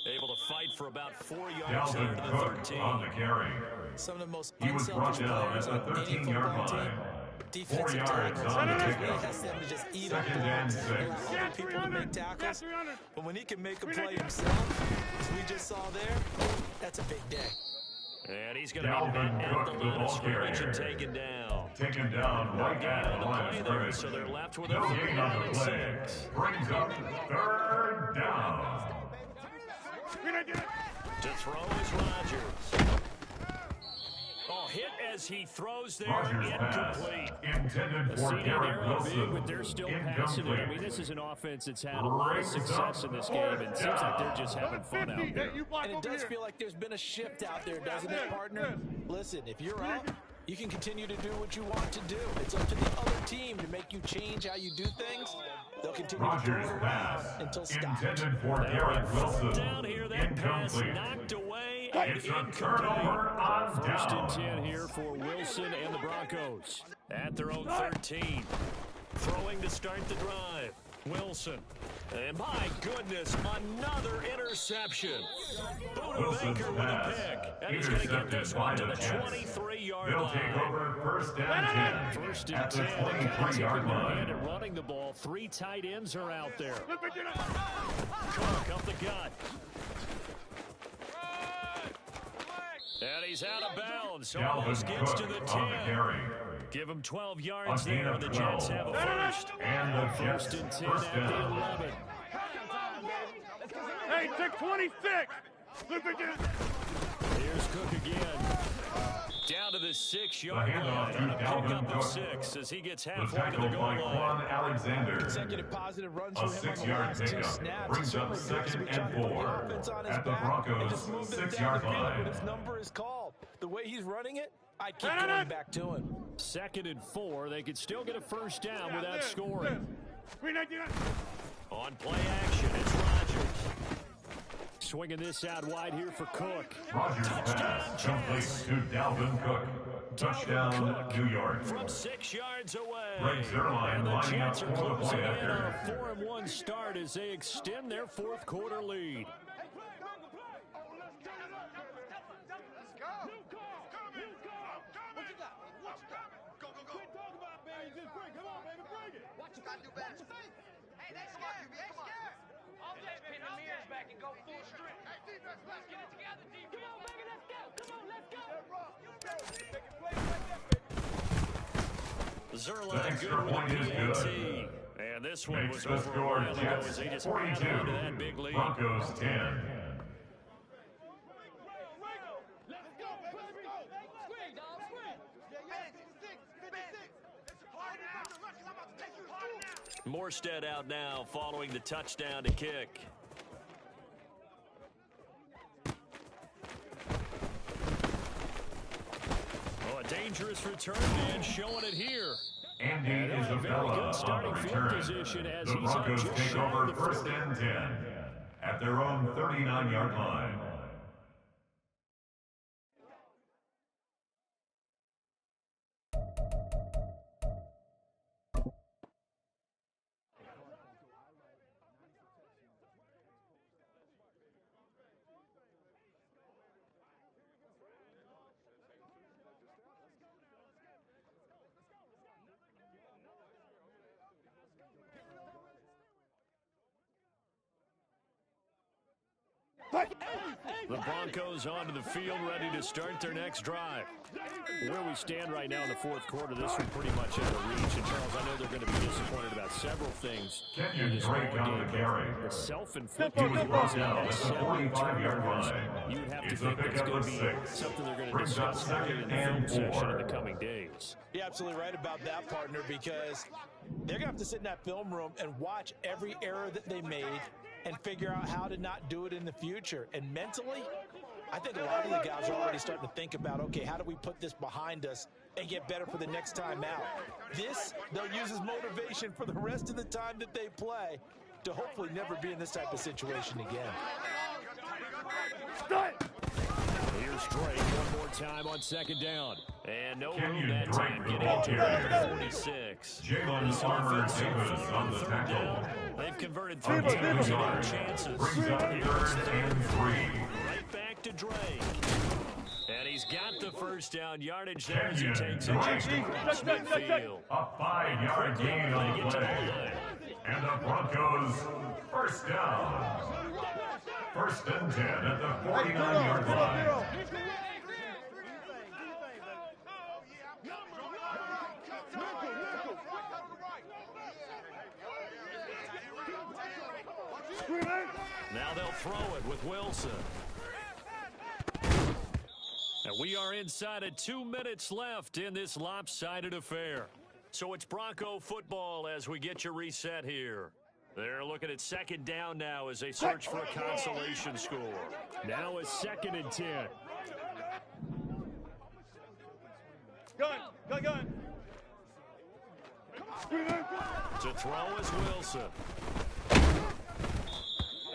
Able to fight for about 4 yards there to Dalvin the Cook 13. on the carry. Some of the most He was brought unselfish down players at the on any 13-yard football line. team. 4 Defensive yards tackles. on the He really pickup. has them to just eat up Second and blocks, 6. allow other people to make tackles. But when he can make a play himself, as we just saw there, that's a big day. And he's going to be Dalvin met Cook, at the the line of ball scrimmage and carrier. taken down. Taken down right Gain at on the the line play of there, scrimmage. so they're left with a No 3rd gain on the and play. 6. Brings up 3rd down. To throw is Rodgers. Oh, hit as he throws there, Rodgers pass incomplete. intended A for CD Garrett arrow big, Wilson. but they're still passing it. I mean, Incomplete. this is an offense that's had a lot of success in this game, and it seems like they're just having fun out there. And it does feel like there's been a shift out there, doesn't it, partner? Listen, if you're up, you can continue to do what you want to do. It's up to the other team to make you change how you do things. They'll continue to Rodgers throw it pass around until stopped. intended for Now Garrett on Wilson. fourth down here, that pass Incomplete. knocked away and It's a incomplete. turnover on 1st and down. 10 here for Wilson and the Broncos. At their own 13. Throwing to start the drive. Wilson. And my goodness, another interception. Buda Wilson's Baker with a pass pick. And he's going to get this intercepted one to by the the Jets. 23-yard They'll line. take over 1st and 10 First at and the 10. 23-yard And line. at running the ball, 3 tight ends are out there. Cook up the gut. And he's out of bounds. Almost Dalvin gets to the Cook on the 10. carry. Give him 12 A yards gain there. of The 12. Jets have a first. And the Jets 1st and 10 first at the down. 11. Hey, 626. Here's Cook again. Down to the 6-yard The handoff line. to A Dalvin pickup of Cook. 6 as he gets The halfway to the tackle goal by line. Quan Alexander. Consecutive positive runs A for him on the 6-yard last 2 pickup snaps. brings up Certainly good to 2nd be trying and to put the 4 offense on his at the back Broncos' and just move them down 6-yard the field line. when his number is called. The way he's running it, I'd keep going back to him. 2nd and 4. They could still get a first down without scoring. On play action, it's Rodgers. Swinging this out wide here for Cook. Rodgers pass complete to Dalvin Cook. Touchdown, Cook New York. From 6 yards away. Greg Zuerlein And the lining up Jets are for the closing play in on a after. 4-1 start as they extend their 4th quarter lead. Zuerlein extra good with point is the good. PAT. And this one Makes was the over a score while ago Jets as they just 42, held on to that big lead. Broncos 10. Morstead out now following the touchdown to kick. Oh, a dangerous return man showing it here. Andy And they'll have a very Isabella good on the starting field return. position as The he's up Broncos just take shy over of the 1st 40. and 10 at their own 39-yard line. The Broncos onto the field, ready to start their next drive. Where we stand right now in the fourth quarter, this one pretty much in the reach. And, Charles, I know they're going to be disappointed about several things. Kenyon Drake on the carry. The self-inflicted brought down at the 45-yard line. You would have to It's a think it's pickup going of to be 6. something they're going to Brings up discuss in second the and film session 4. in the coming days. You're absolutely right about that, partner, because they're going to have to sit in that film room and watch every error that they made and figure out how to not do it in the future. And mentally, I think a lot of the guys are already starting to think about, okay, how do we put this behind us and get better for the next time out? This, they'll use as motivation for the rest of the time that they play to hopefully never be in this type of situation again. Here's Drake one more time on second down. And no room Kenyon that Drake time. with the Getting ball into carrier. 46. Jalen Armour-Davis on the tackle. They've converted 3 On times the in yard. their chances. Brings up third and 3. Right back to Drake. And he's got the first down yardage there as he takes it just across midfield. A 5-yard gain on the play. And the Broncos first down. First and 10 at the 49-yard line. Now they'll throw it with Wilson. And we are inside of 2 minutes left in this lopsided affair. So it's Bronco football as we get you reset here. They're looking at second down now as they search for a consolation score. Now a 2nd and 10. Gun. To throw is Wilson.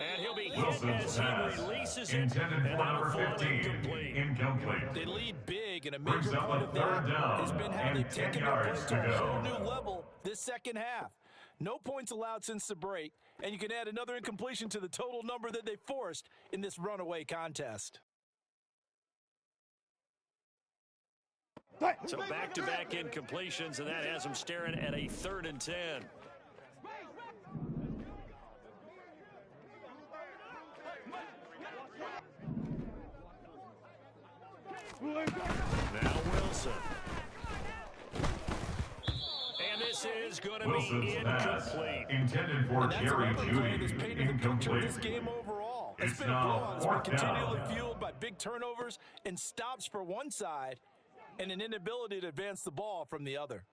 And he'll be hit Wilson's as pass he releases it. intended And for that'll number fall 15. incomplete. Incomplete. They lead big, and a Brings major up part a of that third down has been how and they've 10 taken their yards play to to a whole go. new level this second half. No points allowed since the break, and you can add another incompletion to the total number that they forced in this runaway contest. So back-to-back incompletions, and that has them staring at a 3rd and 10. Now Wilson. And this is going to be Wilson's pass incomplete. intended for And that's Jerry another play Judy. that's painted the picture of this Incomplete. game overall. It's It's been a now blowout. It's been 4th down. continually fueled by big turnovers and stops for one side and an inability to advance the ball from the other.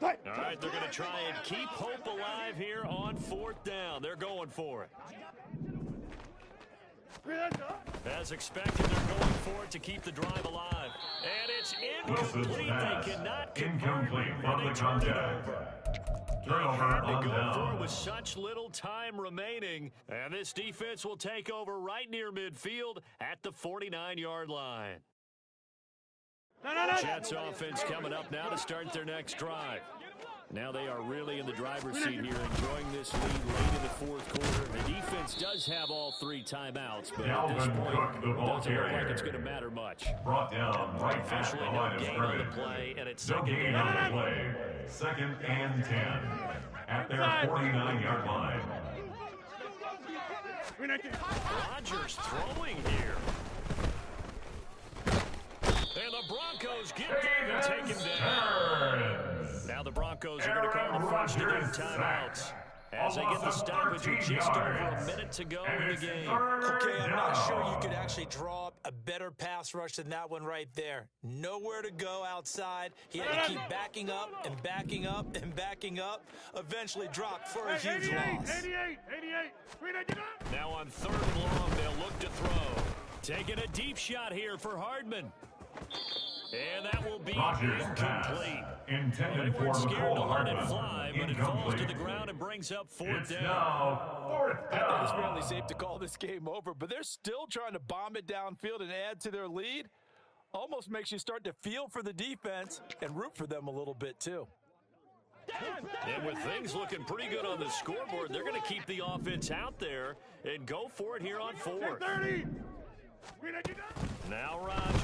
All right, they're going to try and keep hope alive here on 4th down. They're going for it. As expected, they're going for it to keep the drive alive. And it's Wilson's incomplete. pass They cannot convert. incomplete from And the they turn it contact. over. Turnover They had on to go for it down. with such little time remaining. And this defense will take over right near midfield at the 49-yard line. Jets offense coming up now to start their next drive. Now they are really in the driver's seat here, enjoying this lead late in the 4th quarter. The defense does have all 3 timeouts, but at this Dalvin point, Cook, the it ball doesn't look like carrier. it's going to matter much. Brought down right at the Officially, no line of gain on the scrimmage. play, and it's No 2nd gain down. on the play. 2nd and 10 at their 49-yard line. Rodgers throwing here. And the Broncos get there and take him down. Now the Broncos are going to call the first of their timeouts as they get the stoppage with just over a minute to go in the game. Okay, I'm not sure you could actually draw up a better pass rush than that one right there. Nowhere to go outside. He had to keep backing up and backing up and backing up. Eventually dropped for a huge loss. 88. Now on 3rd and long, they'll look to throw. Taking a deep shot here for Hardman. And that will be Rodgers pass incomplete. intended They for weren't scared Nicole to let it Hardman. fly, but it falls to Incomplete. the ground and brings up 4th It's down. now 4th I think it's down. fairly safe to call this game over, but they're still trying to bomb it downfield and add to their lead. Almost makes you start to feel for the defense and root for them a little bit, too. And with things looking pretty good on the scoreboard, they're going to keep the offense out there and go for it here on 4th. 30. Now Rodgers.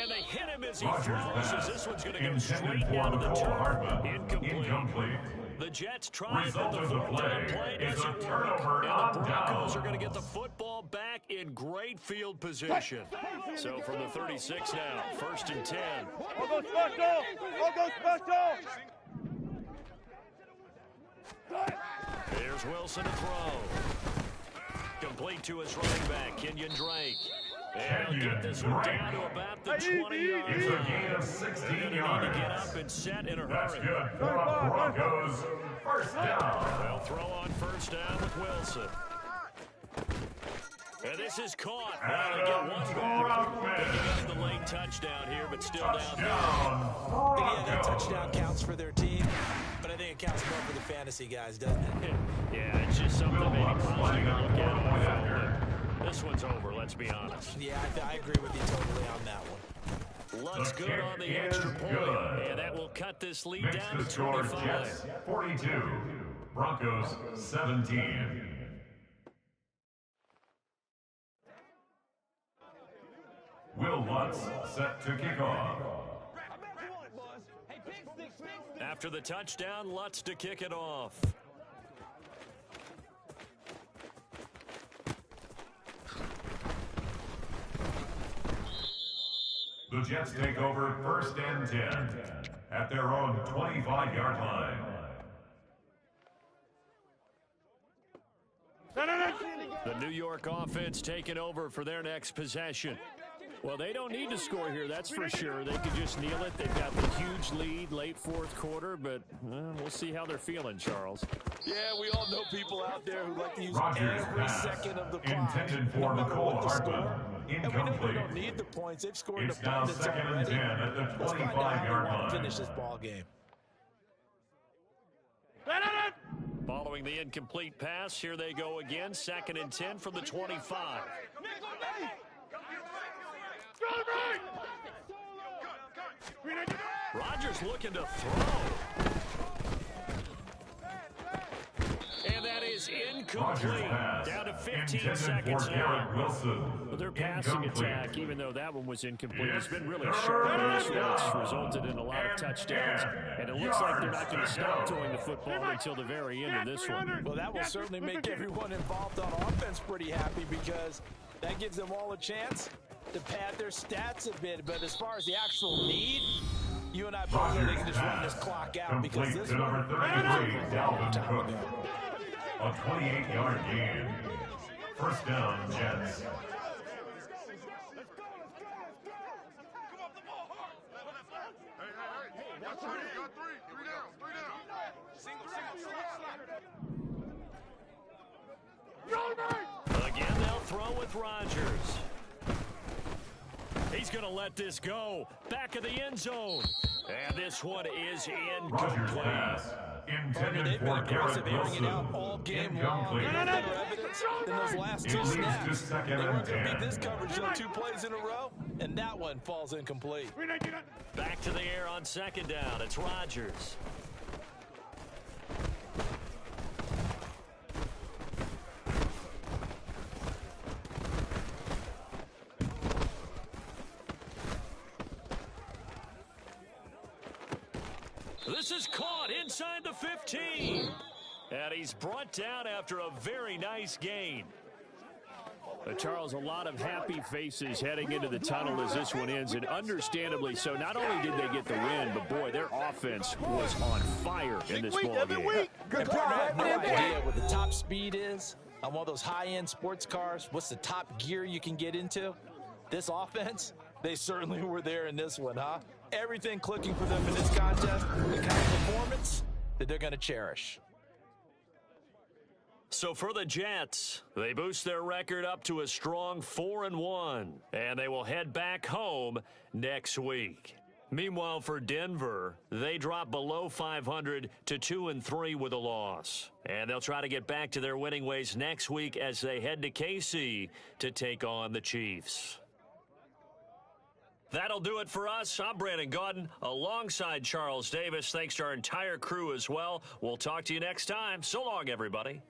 And they hit him as he Rodgers throws, pass. as this one's going to go Intended straight for down to the Mecole turf. Hardman. Incomplete. The Jets try it, Result but the of the fourth down play play is a doesn't work. turnover And on the Broncos are downs. going to get the football back in great field position. So from the 36 now, 1st and 10. I'll go special! I'll go special! Here's Wilson to throw. Complete to his running back, Kenyon Drake. And he'll get this one down to about the 20-yard It's a line. gain of They're 16 going to need to yards. get up and set in a That's hurry. good for the Broncos. First down. They'll throw on 1st down with Wilson. And this is caught. Well, they get one back. They get the late touchdown here, but still down there. Touchdown, Yeah, that touchdown Broncos. counts for their team, but I think it counts more for the fantasy guys, doesn't it? Yeah, it's just something maybe Wilmots positive lining to up look for at the on point film, after. but this one's over, let's be honest. Yeah, I agree with you totally on that one. Lutz The good kick on the is extra point, good. and that will cut this lead Makes down the to score 25. Jets 42, Broncos 17. Will Lutz set to kick off. After the touchdown, Lutz to kick it off. The Jets take over 1st and 10 at their own 25-yard line. The New York offense taking over for their next possession. Well, they don't need to score here, that's for sure. They could just kneel it. They've got the huge lead late 4th quarter, but we'll see how they're feeling, Charles. Yeah, we all know people out there who like to use Rodgers every pass. second of the clock. Intended for no matter Mecole what the score. Hardman. And we know they Incomplete. don't need the points. They've scored It's the now abundance 2nd and already. 10 at the Let's find out how they 25-yard want to line. finish this ball game. Following the incomplete pass, here they go again. 2nd and 10 from the 25. Rodgers looking to throw. And that is Rodgers incomplete. pass. Down to 15 Intended seconds for now. Garrett Wilson. But their passing Incomplete. attack, even though that one was incomplete, has been really It's sharp in this third one. It's down. resulted in a lot of touchdowns. And it looks like they're not going to stop throwing the football until the very end of this one. Well, that will certainly make everyone involved on offense pretty happy because that gives them all a chance to pad their stats a bit. But as far as the actual need, you and I both know they can just run this clock out because Complete this to number one 33, Dalvin time Cook. ago. A 28-yard gain. First down, Jets. Again, they'll throw with Rodgers. He's going to let this go. Back of the end zone. And this one is Rodgers incomplete. pass. Intended They've been for aggressive Garrett airing it out Wilson. all game long. Incomplete. Better evidence than those last It two leads to snaps. 2nd They and weren't going to 10. beat this coverage on 2 plays in a row, and that one falls incomplete. Back to the air on 2nd down. It's Rodgers. This is caught inside the 15. And he's brought down after a very nice gain. Charles, a lot of happy faces heading into the tunnel as this one ends, and understandably so. Not only did they get the win, but boy, their offense was on fire in this ball game. And partner, I have no idea what the top speed is on one of those high-end sports cars. What's the top gear you can get into? This offense, they certainly were there in this one, huh? Everything clicking for them in this contest, the kind of performance that they're going to cherish. So for the Jets, they boost their record up to a strong 4-1, and they will head back home next week. Meanwhile, for Denver, they drop below 500 to 2-3 with a loss. And they'll try to get back to their winning ways next week as they head to KC to take on the Chiefs. That'll do it for us. I'm Brandon Gaudin alongside Charles Davis. Thanks to our entire crew as well. We'll talk to you next time. So long, everybody.